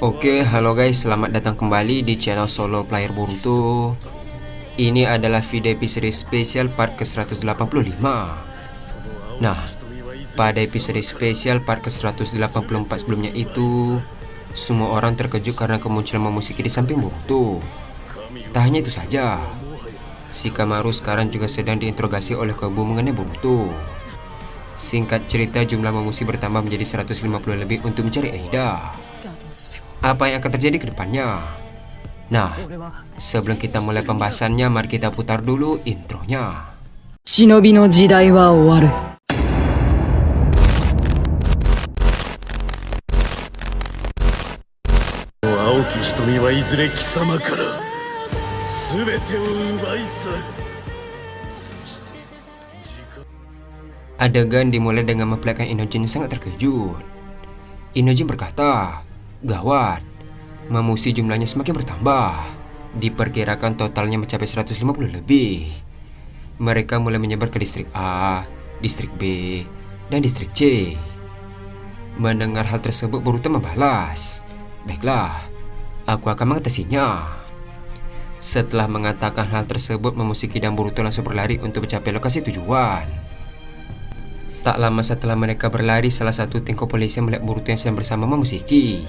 Oke, halo guys, selamat datang kembali di channel Solo Player Boruto. Ini adalah video episode spesial part ke-185. Nah, pada episode spesial part ke-184 sebelumnya itu, semua orang terkejut karena kemunculan Momoshiki di samping Boruto. Tak hanya itu saja, Shikamaru sekarang juga sedang diinterogasi oleh Kobu mengenai Boruto. Singkat cerita, jumlah Momoshiki bertambah menjadi 150 lebih untuk mencari Eida. Apa yang akan terjadi ke depannya? Nah, sebelum kita mulai pembahasannya, mari kita putar dulu intronya. Shinobi no jidai wa owaru. 青き瞳はいずれ貴様から全てを奪い去る。そして時間 Adegan dimulai dengan memperlihatkan Inojin yang sangat terkejut. Inojin berkata, "Gawat, Mamushi jumlahnya semakin bertambah. Diperkirakan totalnya mencapai 150 lebih. Mereka mulai menyebar ke distrik A, distrik B, dan distrik C." Mendengar hal tersebut, Boruto membalas, "Baiklah, aku akan mengatasinya." Setelah mengatakan hal tersebut, Momoshiki dan Boruto langsung berlari untuk mencapai lokasi tujuan. Tak lama setelah mereka berlari, salah satu tim kepolisian melihat Boruto yang sedang bersama Momoshiki.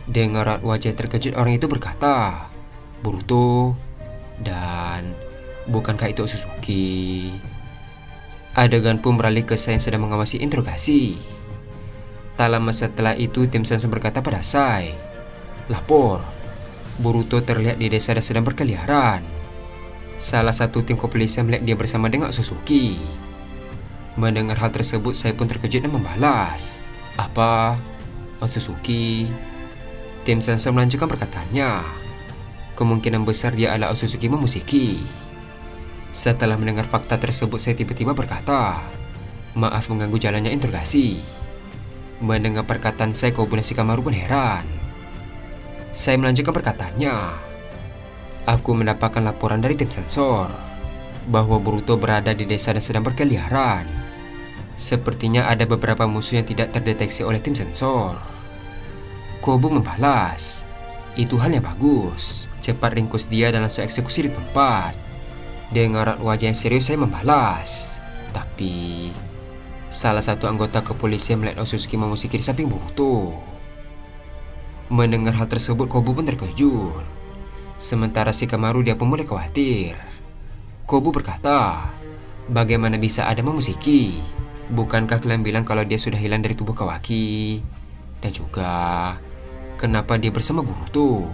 Dengan raut wajah terkejut, orang itu berkata, "Boruto, dan bukankah itu Otsutsuki?" Adegan pun beralih ke Sai yang sedang mengawasi interogasi. Tak lama setelah itu, tim Sensor berkata pada Sai, "Lapor, Boruto terlihat di desa dan sedang berkeliaran." Salah satu tim kepolisian melihat dia bersama dengan Otsutsuki. Mendengar hal tersebut, Sai pun terkejut dan membalas, "Apa? Otsutsuki?" Tim Sensor melanjutkan perkataannya, "Kemungkinan besar dia adalah Otsutsuki Momoshiki." Setelah mendengar fakta tersebut, Sai tiba-tiba berkata, "Maaf mengganggu jalannya interogasi." Mendengar perkataan Sai, Kobu dan Shikamaru pun heran. Sai melanjutkan perkataannya, "Aku mendapatkan laporan dari tim sensor bahwa Boruto berada di desa dan sedang berkeliaran. Sepertinya ada beberapa musuh yang tidak terdeteksi oleh tim sensor." Kobu membalas, "Itu hal yang bagus. Cepat ringkus dia dan langsung eksekusi di tempat." Dengan raut wajah yang serius, saya membalas, "Tapi..." Salah satu anggota kepolisian melihat Otsutsuki Momoshiki di samping Boruto. Mendengar hal tersebut, Kobu pun terkejut. Sementara Shikamaru, dia pun mulai khawatir. Kobu berkata, "Bagaimana bisa ada Momoshiki? Bukankah kalian bilang kalau dia sudah hilang dari tubuh Kawaki? Dan juga, kenapa dia bersama Boruto?"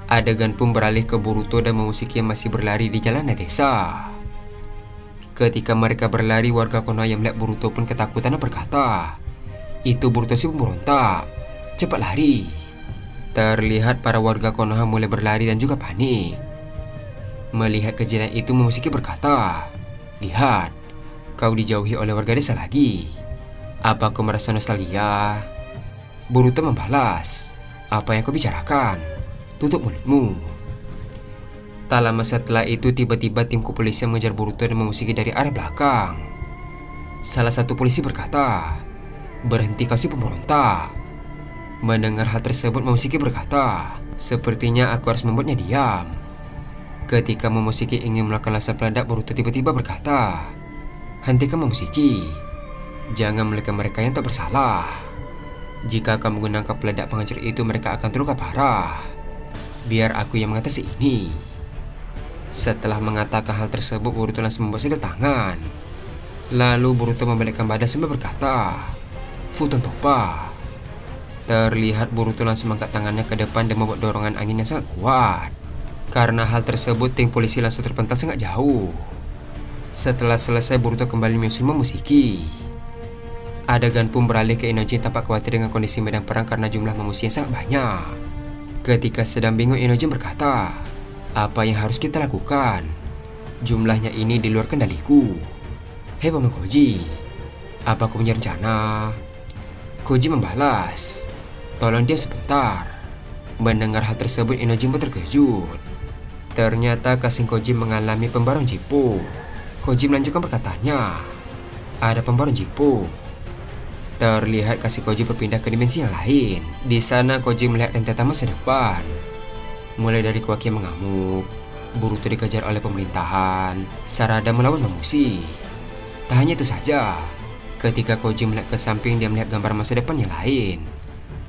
Adegan pun beralih ke Boruto dan Momoshiki yang masih berlari di jalanan desa. Ketika mereka berlari, warga Konoha yang melihat Boruto pun ketakutan dan berkata, "Itu Boruto si pemberontak, cepat lari." Terlihat para warga Konoha mulai berlari dan juga panik. Melihat kejadian itu, Momoshiki berkata, "Lihat, kau dijauhi oleh warga desa lagi. Apa kau merasa nostalgia?" Boruto membalas, "Apa yang kau bicarakan? Tutup mulutmu." Tak lama setelah itu, tiba-tiba tim kepolisian mengejar Boruto dan Momoshiki dari arah belakang. Salah satu polisi berkata, "Berhenti, kau si pemberontak." Mendengar hal tersebut, Momoshiki berkata, "Sepertinya aku harus membuatnya diam." Ketika Momoshiki ingin melakukan laser peledak, Boruto tiba-tiba berkata, "Hentikan Momoshiki, jangan melekan mereka yang tak bersalah. Jika kamu menggunakan peledak penghancur itu, mereka akan terluka parah. Biar aku yang mengatasi ini." Setelah mengatakan hal tersebut, Boruto langsung membuat segel tangan. Lalu Boruto membalikkan badan sambil berkata, "Futon Toppa." Terlihat Boruto langsung mengangkat tangannya ke depan dan membuat dorongan angin yang sangat kuat. Karena hal tersebut, tim polisi langsung terpental sangat jauh. Setelah selesai, Boruto kembali menyusul Momoshiki. Adegan pun beralih ke Inojin tampak khawatir dengan kondisi medan perang karena jumlah Momoshiki yang sangat banyak. Ketika sedang bingung, Inojin berkata, "Apa yang harus kita lakukan? Jumlahnya ini di luar kendaliku." "Hei Paman Koji, apa kau punya rencana?" Koji membalas, "Tolong diam sebentar." Mendengar hal tersebut, Inojin pun terkejut. Ternyata Kashin Koji mengalami pembaruan Jippo. Koji melanjutkan perkataannya, "Ada pembaruan Jippo?" Terlihat kasih Koji berpindah ke dimensi yang lain. Di sana Koji melihat rentetan masa depan. Mulai dari Kawaki yang mengamuk, Boruto dikejar oleh pemerintahan, Sarada melawan Mamushi. Tak hanya itu saja, ketika Koji melihat ke samping dia melihat gambar masa depan yang lain.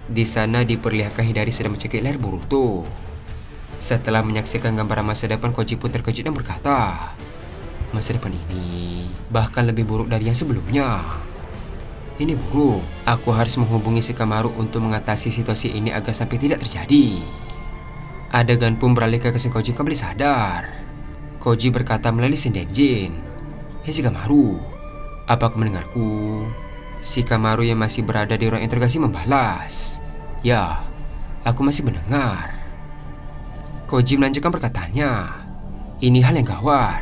Di sana diperlihatkan Hidari sedang mencekik leher Boruto. Setelah menyaksikan gambar masa depan, Koji pun terkejut dan berkata, masa depan ini bahkan lebih buruk dari yang sebelumnya. Ini buruk, aku harus menghubungi Shikamaru untuk mengatasi situasi ini agar sampai tidak terjadi. Adegan pun beralih ke keseng Koji kembali sadar. Koji berkata melalui Shindenjin, "Hei Shikamaru, apa kau mendengarku?" Shikamaru yang masih berada di ruang interogasi membalas, "Ya, aku masih mendengar." Koji melanjutkan perkataannya, "Ini hal yang gawat.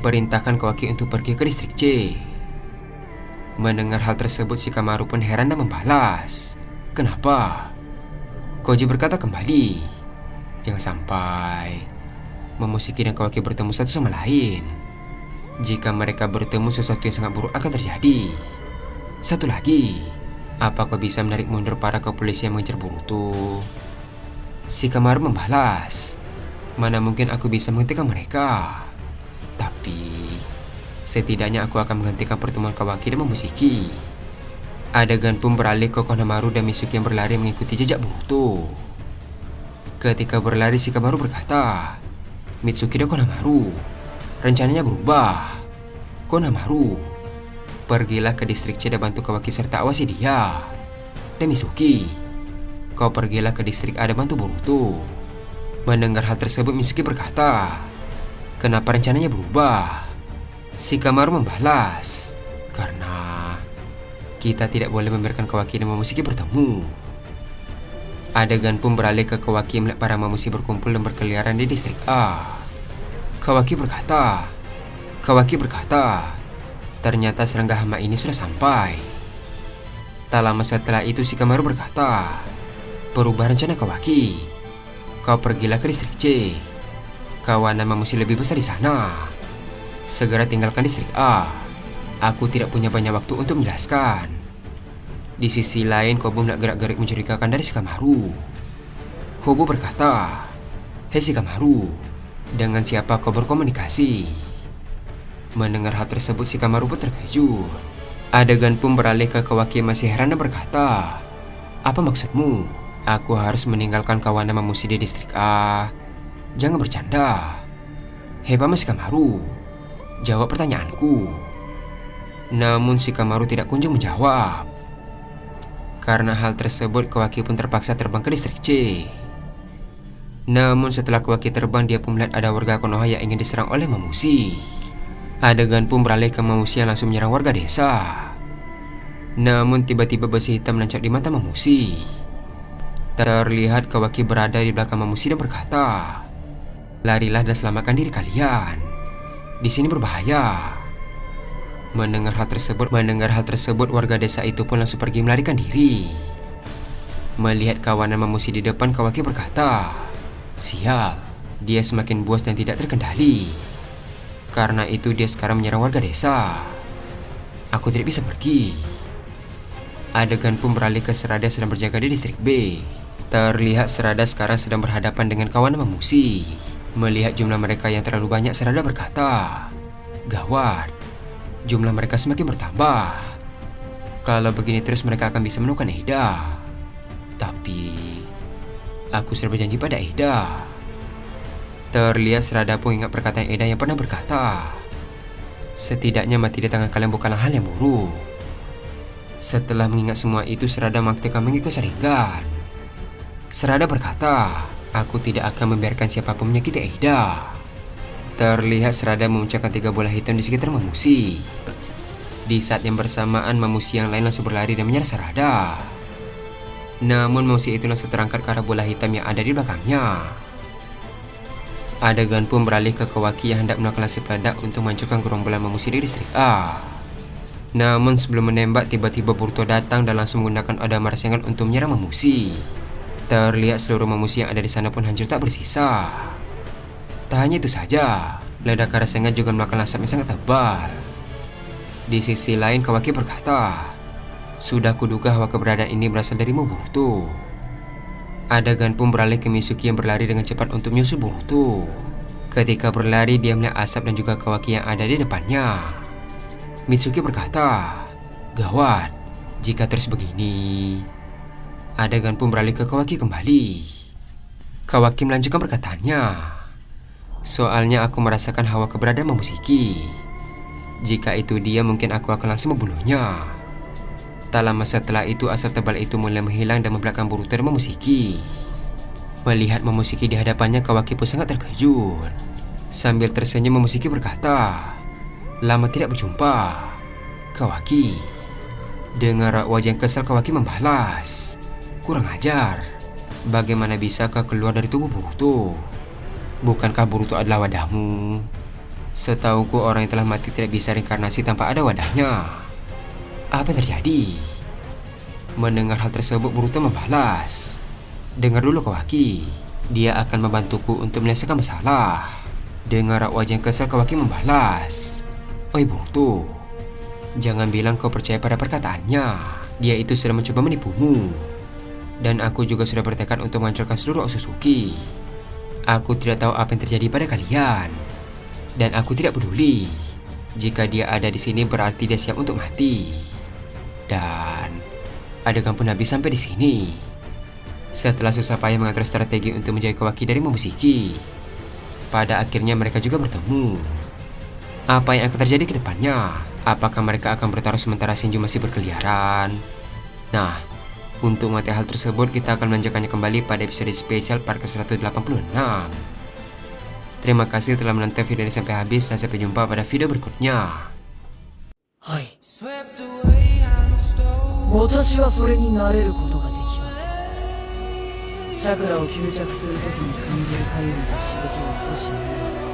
Perintahkan Kawaki untuk pergi ke distrik C." Mendengar hal tersebut, Shikamaru pun heran dan membalas, "Kenapa?" Koji berkata kembali, "Jangan sampai Momoshiki dan Kawaki bertemu satu sama lain. Jika mereka bertemu, sesuatu yang sangat buruk akan terjadi. Satu lagi, apa kau bisa menarik mundur para kepolisian yang mengejar Boruto?" Shikamaru membalas, "Mana mungkin aku bisa menghentikan mereka. Tapi setidaknya aku akan menghentikan pertemuan Kawaki dan Momoshiki." Adegan pun beralih ke Konohamaru dan Mitsuki yang berlari mengikuti jejak Boruto. Ketika berlari, Shikamaru berkata, "Mitsuki dan Konohamaru, rencananya berubah. Konohamaru, pergilah ke distrik C dan bantu Kawaki serta awasi dia. Dan Mitsuki, kau pergilah ke distrik A dan bantu Boruto." Mendengar hal tersebut, Mitsuki berkata, "Kenapa rencananya berubah?" Shikamaru membalas, "Karena kita tidak boleh membiarkan Kawaki dan Momoshiki bertemu." Adegan pun beralih ke Kawaki melihat para Mamushi berkumpul dan berkeliaran di distrik A. Kawaki berkata, "Ternyata serangga hama ini sudah sampai." Tak lama setelah itu, Shikamaru berkata, "Perubah rencana Kawaki. Kau pergilah ke distrik C. Kawanan Mamushi lebih besar di sana. Segera tinggalkan distrik A. Aku tidak punya banyak waktu untuk menjelaskan." Di sisi lain, Kobo melihat gerak-gerik mencurigakan dari Shikamaru. Kobo berkata, "Hei Shikamaru, dengan siapa kau berkomunikasi?" Mendengar hal tersebut, Shikamaru pun terkejut. Adegan pun beralih ke Kawaki yang masih heran dan berkata, "Apa maksudmu? Aku harus meninggalkan kawanan Mamushi di distrik A? Jangan bercanda. Hei Paman Shikamaru, jawab pertanyaanku." Namun Shikamaru tidak kunjung menjawab. Karena hal tersebut, Kawaki pun terpaksa terbang ke distrik C. Namun setelah Kawaki terbang, dia pun melihat ada warga Konoha yang ingin diserang oleh Mamushi. Adegan pun beralih ke Mamushi yang langsung menyerang warga desa. Namun tiba-tiba besi hitam menancap di mata Mamushi. Terlihat Kawaki berada di belakang Mamushi dan berkata, "Larilah dan selamatkan diri kalian. Di sini berbahaya." Mendengar hal tersebut, warga desa itu pun langsung pergi melarikan diri. Melihat kawanan Mamushi di depan, Kawaki berkata, "Sial, dia semakin buas dan tidak terkendali. Karena itu dia sekarang menyerang warga desa. Aku tidak bisa pergi." Adegan pun beralih ke Sarada sedang berjaga di distrik B. Terlihat Sarada sekarang sedang berhadapan dengan kawanan Mamushi. Melihat jumlah mereka yang terlalu banyak, Sarada berkata, "Gawat, jumlah mereka semakin bertambah. Kalau begini terus mereka akan bisa menemukan Eida. Tapi aku sudah berjanji pada Eida." Terlihat Sarada pun ingat perkataan Eida yang pernah berkata, "Setidaknya mati di tangan kalian bukanlah hal yang buruk." Setelah mengingat semua itu, Sarada mengaktifkan mengikut Sharingan. Sarada berkata, "Aku tidak akan membiarkan siapapun menyakiti Eida." Terlihat Sarada memuncakkan 3 bola hitam di sekitar Mamushi. Di saat yang bersamaan, Mamushi yang lain langsung berlari dan menyerang Sarada. Namun Mamushi itu langsung terangkat ke arah bola hitam yang ada di belakangnya. Adegan pun beralih ke Kawaki yang hendak melakukan laser peledak untuk menghancurkan gerombolan Mamushi di distrik A. Namun sebelum menembak, tiba-tiba Boruto datang dan langsung menggunakan Odama Rasengan untuk menyerang Mamushi. Terlihat seluruh Mamushi yang ada di sana pun hancur tak bersisa. Tak hanya itu saja, ledakan Rasengan juga melakukan asap yang sangat tebal. Di sisi lain, Kawaki berkata, Sudah kuduga bahwa keberadaan ini berasal darimu, Boruto. Adegan pun beralih ke Mitsuki yang berlari dengan cepat untuk menyusul Boruto. Ketika berlari, dia melihat asap dan juga Kawaki yang ada di depannya. Mitsuki berkata, "Gawat, jika terus begini." Adegan pun beralih ke Kawaki kembali. Kawaki melanjutkan perkataannya, "Soalnya aku merasakan hawa keberadaan Momoshiki. Jika itu dia, mungkin aku akan langsung membunuhnya." Tak lama setelah itu, asap tebal itu mulai menghilang dan membelakang Boruto dan Momoshiki. Melihat Momoshiki di hadapannya, Kawaki pun sangat terkejut. Sambil tersenyum, Momoshiki berkata, "Lama tidak berjumpa, Kawaki." Dengan raut wajah yang kesal, Kawaki membalas, "Kurang ajar. Bagaimana bisa kau keluar dari tubuh Boruto? Bukankah Boruto adalah wadahmu? Setauku orang yang telah mati tidak bisa reinkarnasi tanpa ada wadahnya. Apa yang terjadi?" Mendengar hal tersebut, Boruto membalas, "Dengar dulu Kawaki, dia akan membantuku untuk menyelesaikan masalah." Dengan raut wajah yang kesal, Kawaki membalas, "Oi Boruto, jangan bilang kau percaya pada perkataannya. Dia itu sudah mencoba menipumu. Dan aku juga sudah bertekad untuk menghancurkan seluruh Otsutsuki. Aku tidak tahu apa yang terjadi pada kalian. Dan aku tidak peduli. Jika dia ada di sini berarti dia siap untuk mati." Dan adegan pun habis sampai di sini. Setelah susah payah mengatur strategi untuk menjauhi Kawaki dari Momoshiki, pada akhirnya mereka juga bertemu. Apa yang akan terjadi ke depannya? Apakah mereka akan bertaruh sementara Shinju masih berkeliaran? Nah, untuk mengetahui hal tersebut, kita akan melanjutkannya kembali pada episode spesial part ke-186. Terima kasih telah menonton video ini sampai habis, dan sampai jumpa pada video berikutnya. はい。私はそれになれることができます。チャクラを吸着するときに感じるかゆみと刺激を少し見る。